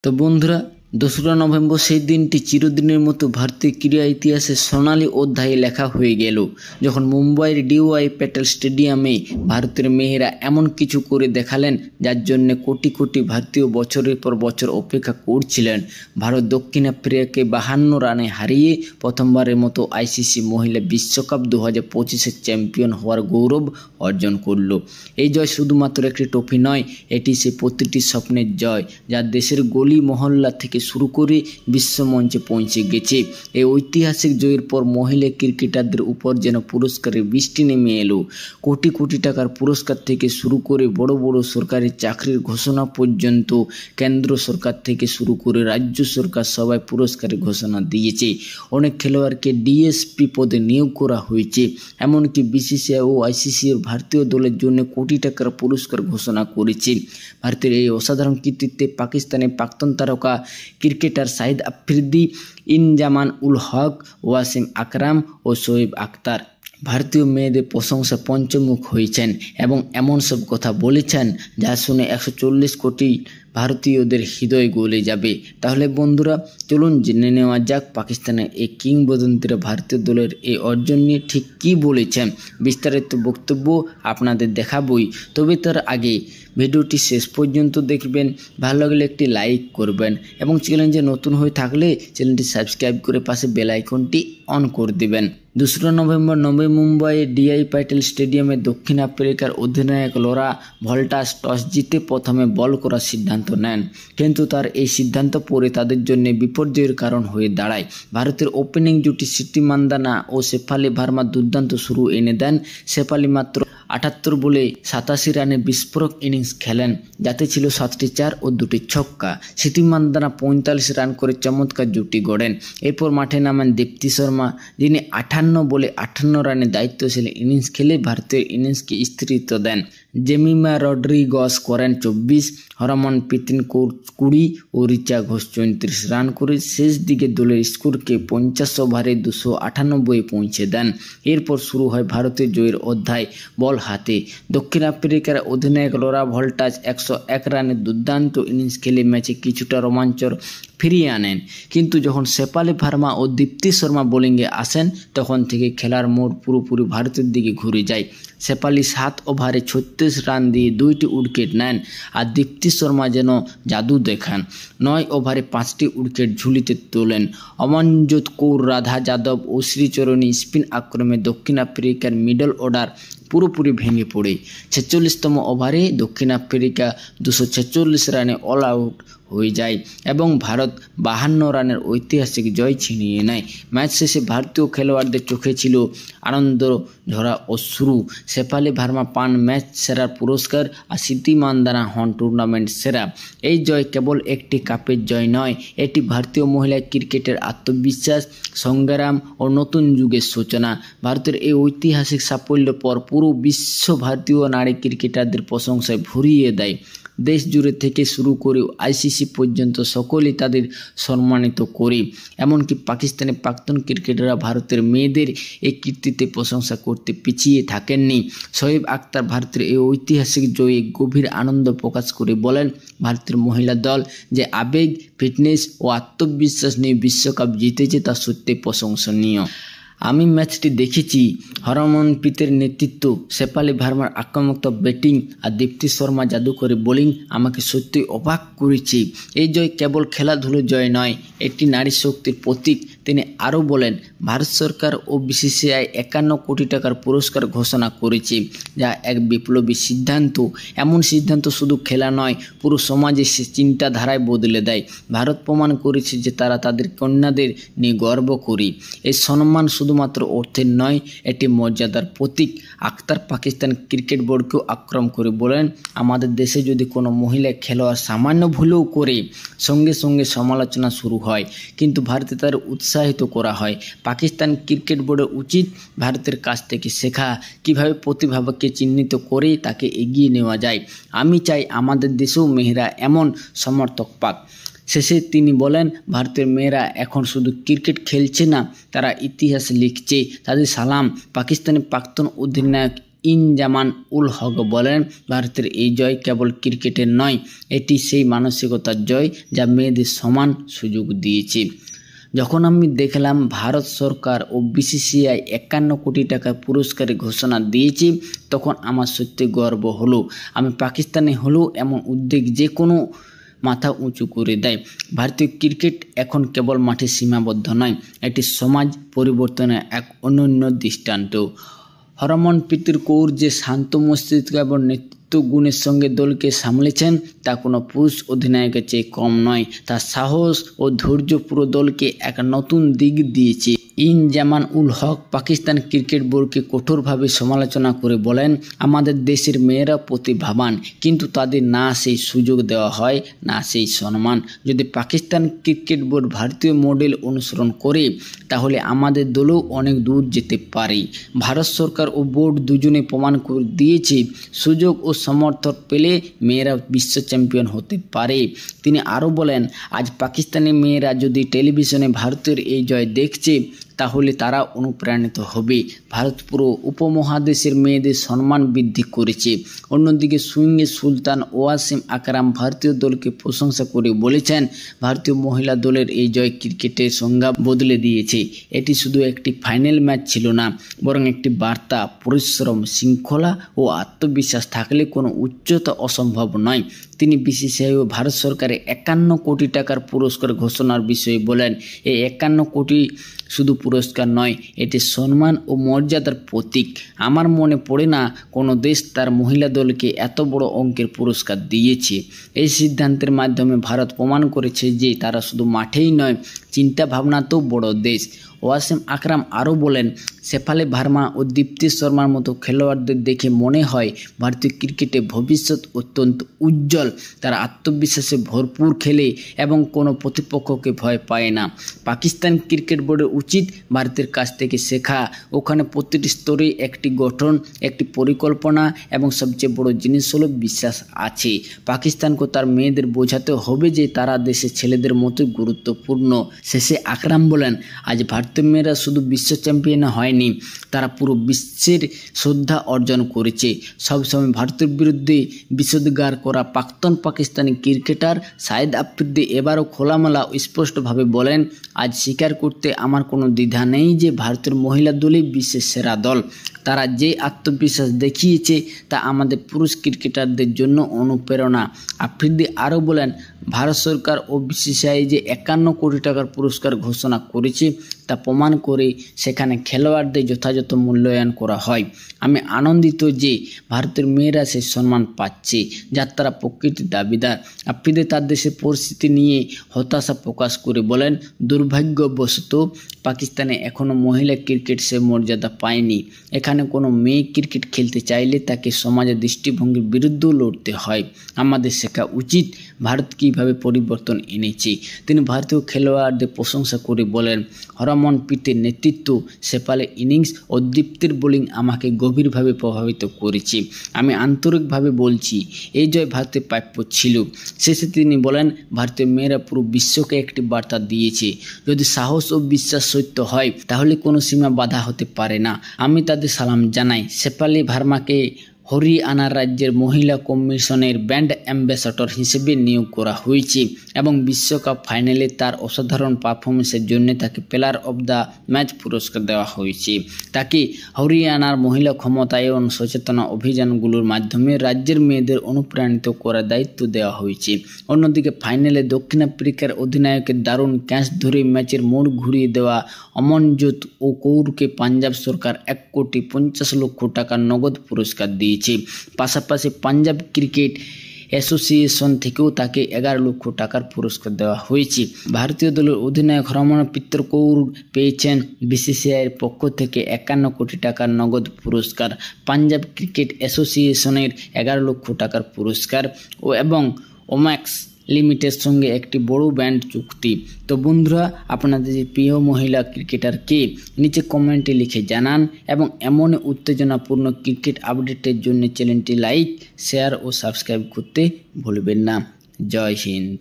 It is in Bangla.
তো বন্ধুরা, 2রা নভেম্বর সেই দিনটি চিরদিনের মতো ভারতীয় ক্রীড়া ইতিহাসে সোনালী অধ্যায়ে লেখা হয়ে গেল, যখন মুম্বাইয়ের DY প্যাটেল স্টেডিয়ামে ভারতের মেয়েরা এমন কিছু করে দেখালেন যার জন্য কোটি কোটি ভারতীয় বছরের পর বছর অপেক্ষা করছিলেন। ভারত দক্ষিণ আফ্রিকাকে 52 রানে হারিয়ে প্রথমবারের মতো ICC মহিলা বিশ্বকাপ 2025-এর চ্যাম্পিয়ন হওয়ার গৌরব অর্জন করল। এই জয় শুধুমাত্র একটি ট্রফি নয়, এটি সে প্রতিটি স্বপ্নের জয় যা দেশের গলি মহল্লা থেকে শুরু করে বিশ্বমঞ্চে পৌঁছে গেছে। এই ঐতিহাসিক জয়ের পর মহিলা ক্রিকেটারদের উপর যেন পুরস্কারের বৃষ্টি নেমে এলো। কোটি কোটি টাকার পুরস্কার থেকে শুরু করে বড় বড় সরকারি চাকরির ঘোষণা পর্যন্ত, কেন্দ্র সরকার থেকে শুরু করে রাজ্য সরকার সবাই পুরস্কারের ঘোষণা দিয়েছে। অনেক খেলোয়াড়কে DSP পদে নিয়োগ করা হয়েছে। এমনকি BCCI ও ICC এর ভারতীয় দলের জন্য কোটি টাকার পুরস্কার ঘোষণা করেছে। ভারতের এই অসাধারণ কৃতিত্বে পাকিস্তানের প্রাক্তন তারকা ক্রিকেটার শাহিদ আফ্রিদি, ইনজামান উল হক, ওয়াসিম আকরাম ও শোয়েব আখতার ভারতীয় মেয়েদের প্রশংসা পঞ্চমুখ হয়েছেন এবং এমন সব কথা বলেছেন যা শুনে 140 কোটি ভারতীয়দের হৃদয় গলে যাবে। তাহলে বন্ধুরা, চলুন জেনে নেওয়া যাক পাকিস্তানের এই কিংবদন্তিরা ভারতীয় দলের এই অর্জন নিয়ে ঠিক কী বলেছেন। বিস্তারিত বক্তব্য আপনাদের দেখাবই, তবে তার আগে ভিডিওটি শেষ পর্যন্ত দেখবেন। ভালো লাগলে একটি লাইক করবেন এবং চ্যানেলে নতুন হয়ে থাকলে চ্যানেলটি সাবস্ক্রাইব করে পাশে বেল আইকনটি অন করে দেবেন। 2রা নভেম্বর মুম্বাইয়ের DI প্যাটেল স্টেডিয়ামে দক্ষিণ আফ্রিকার অধিনায়ক লরা ভল্টাস টস জিতে প্রথমে বল করার সিদ্ধান্ত নেন, কিন্তু তার এই সিদ্ধান্ত পরে তাদের জন্য বিপর্যয়ের কারণ হয়ে দাঁড়ায়। ভারতের ওপেনিং জুটি স্মৃতি মান্দানা ও শেফালি ভার্মা দুর্দান্ত শুরু এনে দেন। শেফালি মাত্র 78 বলে 87 রানের বিস্ফোরক ইনিংস খেলেন, যাতে ছিল 7টি 4 ও 2টি ছক্কা। স্মৃতি মান্দানা 45 রান করে চমৎকার জুটি গড়েন। এরপর মাঠে নামেন দীপ্তি শর্মা, যিনি 58 বলে 58 রানের দায়িত্বশীল ইনিংস খেলে ভারতের ইনিংসকে স্থিরিত দেন। জেমিমা রড্রিগস করেন 24, হরমনপ্রীত কৌর 20 ও রিচা ঘোষ 34 রান করে শেষ দিকে দলের স্কোরকে 50 ওভারে 298 পৌঁছে দেন। এরপর শুরু হয় ভারতের জয়ের অধ্যায় বল হাতে। দক্ষিণ আফ্রিকার অধিনায়ক লরা ভল্টাস 101 রানের দুর্দান্ত ইনিংস খেলে ম্যাচে কিছুটা রোমাঞ্চর ফিরিয়ে আনেন, কিন্তু যখন শেফালি ভার্মা ও দীপ্তি শর্মা বোলিংয়ে আসেন তখন থেকে খেলার মোড় পুরোপুরি ভারতের দিকে ঘুরে যায়। শেফালি 7 ওভারে 36 রান দিয়ে 2টি উইকেট নেন, আর দীপ্তি শর্মা যেন জাদু দেখান, 9 ওভারে 5টি উইকেট ঝুলিতে তোলেন। অমনজোত কৌর, রাধা যাদব ও শ্রীচরণী স্পিন আক্রমণে দক্ষিণ আফ্রিকার মিডল অর্ডার পুরোপুরি ভেঙে পড়ে। 46তম ওভারে দক্ষিণ আফ্রিকা 246 রানে অল আউট হয়ে যায় এবং ভারত 52 রানের ঐতিহাসিক জয় ছিনিয়ে নেয়। ম্যাচ শেষে ভারতীয় খেলোয়াড়দের চোখে ছিল আনন্দ ঝরা অশ্রু। শেফালি ভার্মা পান ম্যাচ সেরার পুরস্কার, আর স্মৃতি মান্দানা হন টুর্নামেন্ট সেরা। এই জয় কেবল একটি কাপের জয় নয়, এটি ভারতীয় মহিলা ক্রিকেটের আত্মবিশ্বাস, সংগ্রাম ও নতুন যুগের সূচনা। ভারতের এই ঐতিহাসিক সাফল্যের পর পুরো বিশ্ব ভারতীয় নারী ক্রিকেটারদের প্রশংসায় ভরিয়ে দেয়। দেশ জুড়ে থেকে শুরু করে ICC পর্যন্ত সকলেই তাদের সম্মানিত করে। এমনকি পাকিস্তানের প্রাক্তন ক্রিকেটাররা ভারতের মেয়েদের এই কীর্তিতে প্রশংসা করতে পিছিয়ে থাকেননি। শোয়েব আখতার ভারতের এই ঐতিহাসিক জয়ে গভীর আনন্দ প্রকাশ করে বলেন, ভারতের মহিলা দল যে আবেগ, ফিটনেস ও আত্মবিশ্বাস নিয়ে বিশ্বকাপ জিতেছে তা সত্যি প্রশংসনীয়। আমি ম্যাচটি দেখেছি। হরমনপ্রীতের নেতৃত্ব, শেফালি ভার্মার আক্রমণাত্মক ব্যাটিং আর দীপ্তি শর্মা জাদুকরী বোলিং আমাকে সত্যি অবাক করেছে। এই জয় কেবল খেলাধুলোর জয় নয়, এটি নারী শক্তির প্রতীক। তিনি আরও বলেন, ভারত সরকার ও BCCI 51 কোটি টাকার পুরস্কার ঘোষণা করেছে, যা এক বিপ্লবী সিদ্ধান্ত। এমন সিদ্ধান্ত শুধু খেলা নয়, পুরো সমাজে সে চিন্তাধারায় বদলে দেয়। ভারত প্রমাণ করেছে যে তারা তাদের কন্যাদের নিয়ে গর্ব করে। এই সম্মান শুধুমাত্র অর্থের নয়, এটি মর্যাদার প্রতীক। আখতার পাকিস্তান ক্রিকেট বোর্ডকেও আক্রমণ করে বলেন, আমাদের দেশে যদি কোনো মহিলা খেলোয়াড় সামান্য ভুলও করে সঙ্গে সঙ্গে সমালোচনা শুরু হয়, কিন্তু ভারতে তার উৎসাহিত করা হয়। পাকিস্তান ক্রিকেট বোর্ডের উচিত ভারতের কাছ থেকে শেখা কিভাবে প্রতিভাকে চিহ্নিত করে তাকে এগিয়ে নেওয়া যায়। আমি চাই আমাদের দেশেও মেয়েরা এমন সমর্থক পাক। শেষে তিনি বলেন, ভারতের মেয়েরা এখন শুধু ক্রিকেট খেলছে না, তারা ইতিহাস লিখছে। তাদের সালাম। পাকিস্তানের প্রাক্তন অধিনায়ক ইনজামান উল হক বলেন, ভারতের এই জয় কেবল ক্রিকেটের নয়, এটি সেই মানসিকতার জয় যা মেয়েদের সমান সুযোগ দিয়েছে। যখন আমি দেখলাম ভারত সরকার ও বিসিসিআই 51 কোটি টাকার পুরস্কারের ঘোষণা দিয়েছে, তখন আমার সত্যি গর্ব হলো। আমি পাকিস্তানে হলেও এমন উদ্যোগ যে কোনো মাথা উঁচু করে দেয়। ভারতীয় ক্রিকেট এখন কেবল মাঠে সীমাবদ্ধ নয়, এটি সমাজ পরিবর্তনের এক অনন্য দৃষ্টান্ত। হরমনপ্রীত কৌর যে শান্ত মস্তিষ্ক এবং নেতৃত্ব গুণের সঙ্গে দলকে সামলেছেন তা কোনো পুরুষ অধিনায়কের চেয়ে কম নয়। তার সাহস ও ধৈর্য পুরো দলকে এক নতুন দিক দিয়েছে। ইনজামান উল হক পাকিস্তান ক্রিকেট বোর্ডকে কঠোরভাবে সমালোচনা করে বলেন, আমাদের দেশের মেয়েরা প্রতিভাবান, কিন্তু তাদের না সেই সুযোগ দেওয়া হয়, না সেই সম্মান। যদি পাকিস্তান ক্রিকেট বোর্ড ভারতীয় মডেল অনুসরণ করে তাহলে আমাদের দলও অনেক দূর যেতে পারে। ভারত সরকার ও বোর্ড দুজনে প্রমাণ করে দিয়েছে সুযোগ ও সমর্থন পেলে মেয়েরা বিশ্ব চ্যাম্পিয়ন হতে পারে। তিনি আরও বলেন, আজ পাকিস্তানি মেয়েরা যদি টেলিভিশনে ভারতের এই জয় দেখছে তাহলে তারা অনুপ্রাণিত হবে। ভারত পুরো উপমহাদেশের মেয়েদের সম্মান বৃদ্ধি করেছে। অন্যদিকে সুইংয়ে সুলতান ওয়াসিম আকরাম ভারতীয় দলকে প্রশংসা করে বলেছেন, ভারতীয় মহিলা দলের এই জয় ক্রিকেটের সংজ্ঞা বদলে দিয়েছে। এটি শুধু একটি ফাইনাল ম্যাচ ছিল না, বরং একটি বার্তা। পরিশ্রম, শৃঙ্খলা ও আত্মবিশ্বাস থাকলে কোনো উচ্চতা অসম্ভব নয়। তিনি বিসিসিআই ও ভারত সরকারের 51 কোটি টাকার পুরস্কার ঘোষণার বিষয়ে বলেন, এই 51 কোটি শুধু পুরস্কার নয়, এটি সম্মান ও মর্যাদার প্রতীক। আমার মনে পড়ে না কোনো দেশ তার মহিলা দলকে এত বড় অঙ্কের পুরস্কার দিয়েছে। এই সিদ্ধান্তের মাধ্যমে ভারত প্রমাণ করেছে যে তারা শুধু মাঠেই নয়, চিন্তা ভাবনাতেও বড় দেশ। ওয়াসিম আকরাম আরও বলেন, শেফালি ভার্মা ও দীপ্তি শর্মার মতো খেলোয়াড়দের দেখে মনে হয় ভারতীয় ক্রিকেটে ভবিষ্যৎ অত্যন্ত উজ্জ্বল। তারা আত্মবিশ্বাসে ভরপুর খেলে এবং কোনো প্রতিপক্ষকে ভয় পায় না। পাকিস্তান ক্রিকেট বোর্ডের উচিত ভারতের কাছ থেকে শেখা। ওখানে প্রতিটি স্তরে একটি গঠন, একটি পরিকল্পনা এবং সবচেয়ে বড় জিনিস হলো বিশ্বাস আছে। পাকিস্তানকে তার মেয়েদের বোঝাতে হবে যে তারা দেশের ছেলেদের মতোই গুরুত্বপূর্ণ। শেষে আকরাম বলেন, আজ ভারতীয় মেয়েরা শুধু বিশ্ব চ্যাম্পিয়ন হয়নি, তারা পুরো বিশ্বের শ্রদ্ধা অর্জন করেছে। সবসময় ভারতের বিরুদ্ধে বিষোদ্গার করা প্রাক্তন পাকিস্তানি ক্রিকেটার শাহিদ আফ্রিদি এবারও খোলামেলা স্পষ্টভাবে বলেন, আজ স্বীকার করতে আমার কোনো দ্বিধা নেই যে ভারতের মহিলা দলই বিশ্বের সেরা দল। তারা যে আত্মবিশ্বাস দেখিয়েছে তা আমাদের পুরুষ ক্রিকেটারদের জন্য অনুপ্রেরণা। আফ্রিদি আরও বলেন, ভারত সরকার ও বিসিসিআই যে 51 কোটি টাকার পুরস্কার ঘোষণা করেছে তা প্রমাণ করে সেখানে খেলোয়াড়দের যথাযথ মূল্যায়ন করা হয়। আমি আনন্দিত যে ভারতের মেয়েরা সেই সম্মান পাচ্ছে যার তারা প্রকৃতির দাবিদার। আফ্রিদি তার দেশের পরিস্থিতি নিয়ে হতাশা প্রকাশ করে বলেন, দুর্ভাগ্যবশত পাকিস্তানে এখনও মহিলা ক্রিকেট সে মর্যাদা পায়নি। এখানে কোনো মেয়ে ক্রিকেট খেলতে চাইলে তাকে সমাজের দৃষ্টিভঙ্গির বিরুদ্ধেও লড়তে হয়। আমাদের শেখা উচিত ভারত কীভাবে পরিবর্তন এনেছে। তিনি ভারতীয় খেলোয়াড়দের প্রশংসা করে বলেন, হরমনপ্রীতের নেতৃত্ব, শেফালির ইনিংস ও দীপ্তির বোলিং আমাকে গভীরভাবে প্রভাবিত করেছে। আমি আন্তরিকভাবে বলছি, এই জয় ভারতের প্রাপ্য ছিল। শেষে তিনি বলেন, ভারতীয় মেয়েরা পুরো বিশ্বকে একটি বার্তা দিয়েছে, যদি সাহস ও বিশ্বাস সত্য হয় তাহলে কোনো সীমা বাধা হতে পারে না। আমি তাদের সালাম জানাই। শেফালি ভার্মাকে হরিয়ানা রাজ্যের মহিলা কমিশনের ব্র্যান্ড অ্যাম্বাসাডর হিসেবে নিয়োগ করা হয়েছে এবং বিশ্বকাপ ফাইনালে তার অসাধারণ পারফরমেন্সের জন্য তাকে প্লেয়ার অব দ্য ম্যাচ পুরস্কার দেওয়া হয়েছে। তাকে হরিয়ানার মহিলা ক্ষমতায়ন সচেতনা অভিযানগুলোর মাধ্যমে রাজ্যের মেয়েদের অনুপ্রাণিত করার দায়িত্ব দেওয়া হয়েছে। অন্যদিকে ফাইনালে দক্ষিণ আফ্রিকার অধিনায়কের দারুণ ক্যাচ ধরে ম্যাচের মোড় ঘুরিয়ে দেওয়া অমনজোত ও কৌরকে পাঞ্জাব সরকার 1,50,00,000 টাকার নগদ পুরস্কার দিয়েছে। পাশাপাশি পাঞ্জাব ক্রিকেট অ্যাসোসিয়েশন থেকেও তাকে 11 লক্ষ টাকার পুরস্কার দেওয়া হয়েছে। ভারতীয় দলের অধিনায়ক হরমনপ্রীত কৌর পেয়েছেন বিসিসিআইয়ের পক্ষ থেকে 51 কোটি টাকার নগদ পুরস্কার, পাঞ্জাব ক্রিকেট অ্যাসোসিয়েশনের 11 লক্ষ টাকার পুরস্কার এবং ওম্যাক্স লিমিটেড সঙ্গে একটি বড় ব্যান্ড চুক্তি। তো বন্ধুরা, আপনাদের যে প্রিয় মহিলা ক্রিকেটার কে নিচে কমেন্টে লিখে জানান এবং এমন উত্তেজনাপূর্ণ ক্রিকেট আপডেটের জন্য চ্যানেলটি লাইক, শেয়ার ও সাবস্ক্রাইব করতে ভুলবেন না। জয় হিন্দ।